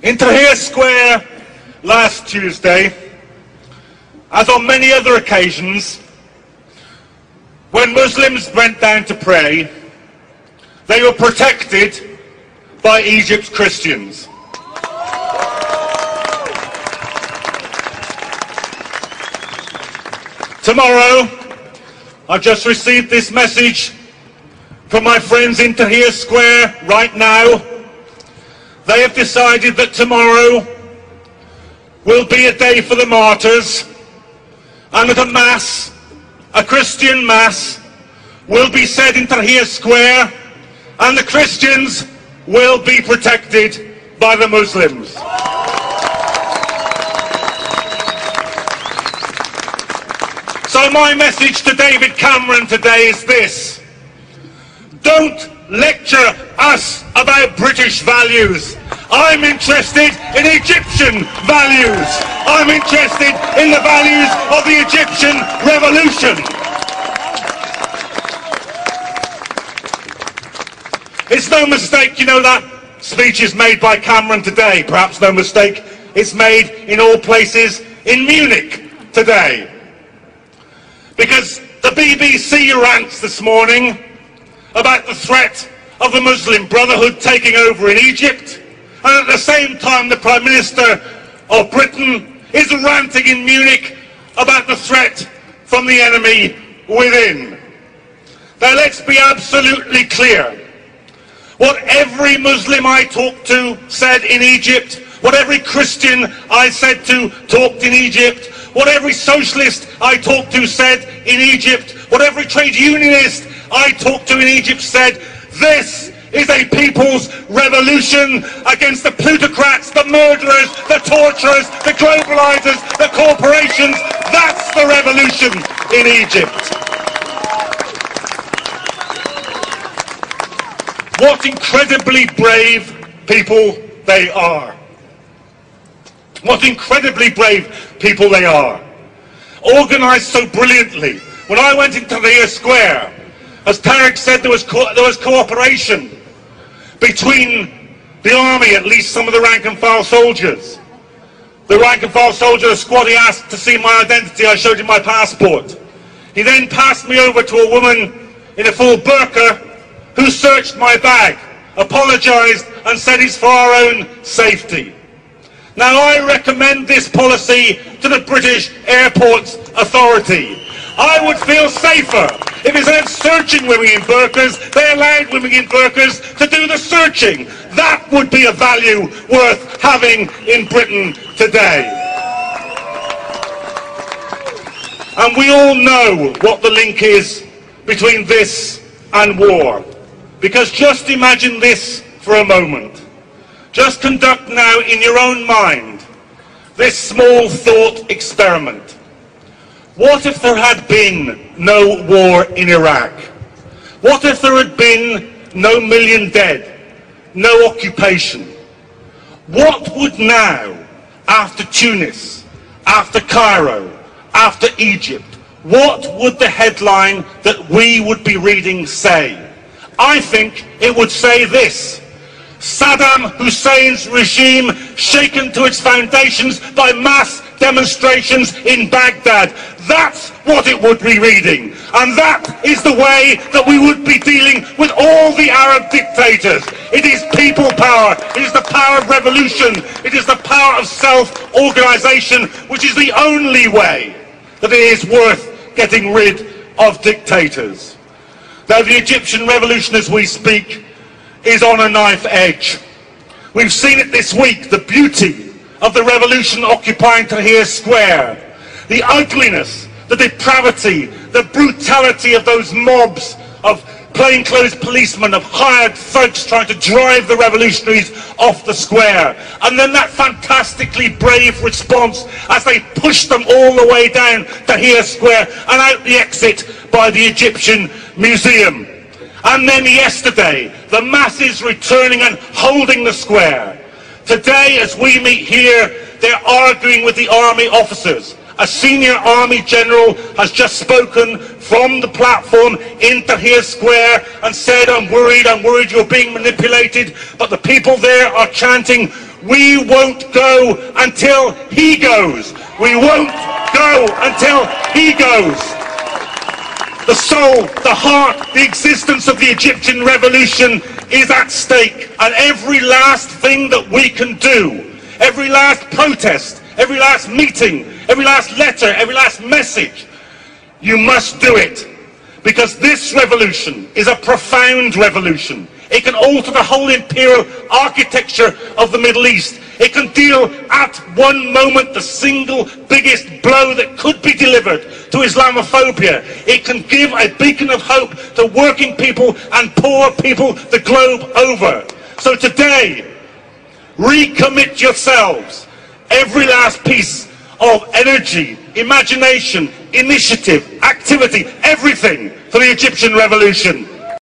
In Tahrir Square last Tuesday, as on many other occasions, when Muslims went down to pray, they were protected by Egypt's Christians. Tomorrow, I've just received this message from my friends in Tahrir Square right now. They have decided that tomorrow will be a day for the martyrs, and that a mass, a Christian mass, will be said in Tahrir Square, and the Christians will be protected by the Muslims. So my message to David Cameron today is this: don't lecture us about British values. I'm interested in Egyptian values. I'm interested in the values of the Egyptian revolution. It's no mistake, you know, that speech is made by Cameron today. Perhaps no mistake, it's made in all places in Munich today. Because the BBC rants this morning about the threat of the Muslim Brotherhood taking over in Egypt, and at the same time the Prime Minister of Britain is ranting in Munich about the threat from the enemy within. Now let's be absolutely clear. What every Muslim I talked to said in Egypt, what every Christian I said to talked in Egypt, what every socialist I talked to said in Egypt, what every trade unionist I talked to in Egypt said, this is a people's revolution against the plutocrats, the murderers, the torturers, the globalizers, the corporations. That's the revolution in Egypt. What incredibly brave people they are. What incredibly brave people they are. Organised so brilliantly. When I went into Tahrir Square, as Tarek said, there was cooperation between the army, at least some of the rank and file soldiers. The rank and file soldier, the squad, he asked to see my identity. I showed him my passport. He then passed me over to a woman in a full burqa who searched my bag, apologised and said it's for our own safety. Now I recommend this policy to the British Airports Authority. I would feel safer if instead of searching women in burqas, they allowed women in burqas to do the searching. That would be a value worth having in Britain today. And we all know what the link is between this and war. Because just imagine this for a moment. Just conduct now in your own mind this small thought experiment. What if there had been no war in Iraq? What if there had been no million dead, no occupation? What would now, after Tunis, after Cairo, after Egypt, what would the headline that we would be reading say? I think it would say this: Saddam Hussein's regime shaken to its foundations by mass demonstrations in Baghdad. That's what it would be reading. And that is the way that we would be dealing with all the Arab dictators. It is people power. It is the power of revolution. It is the power of self-organisation, which is the only way that it is worth getting rid of dictators. Now the Egyptian revolution as we speak is on a knife edge. We've seen it this week, the beauty of the revolution occupying Tahrir Square, the ugliness, the depravity, the brutality of those mobs of plainclothes policemen, of hired thugs trying to drive the revolutionaries off the square. And then that fantastically brave response as they pushed them all the way down Tahrir Square and out the exit by the Egyptian Museum. And then yesterday, the masses returning and holding the square. Today, as we meet here, they're arguing with the army officers. A senior army general has just spoken from the platform in Tahrir Square and said, I'm worried you're being manipulated. But the people there are chanting, We won't go until he goes. We won't go until he goes. The soul, the heart, the existence of the Egyptian revolution is at stake. And every last thing that we can do, every last protest, every last meeting, every last letter, every last message, you must do it. Because this revolution is a profound revolution. It can alter the whole imperial architecture of the Middle East. It can deal at one moment the single biggest blow that could be delivered to Islamophobia. It can give a beacon of hope to working people and poor people the globe over. So today, recommit yourselves, every last piece of energy, imagination, initiative, activity, everything for the Egyptian revolution.